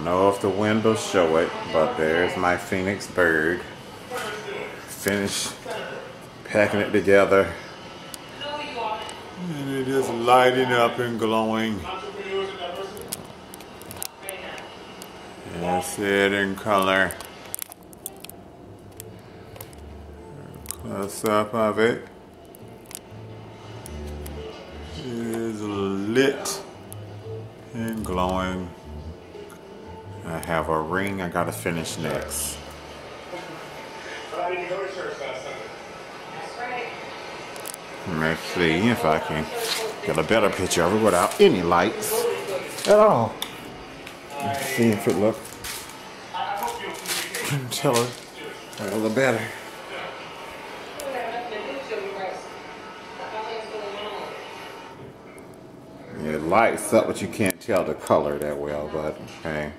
know if the wind will show it, but there's my Phoenix bird. Finished packing it together. And it is lighting up and glowing. That's it in color. Close up of it. It is lit and glowing. I have a ring I gotta finish next. Let's see if I can get a better picture of it without any lights at all. Let's see if it looks. Couldn't tell it a little better. It lights up, but you can't tell the color that well, but okay.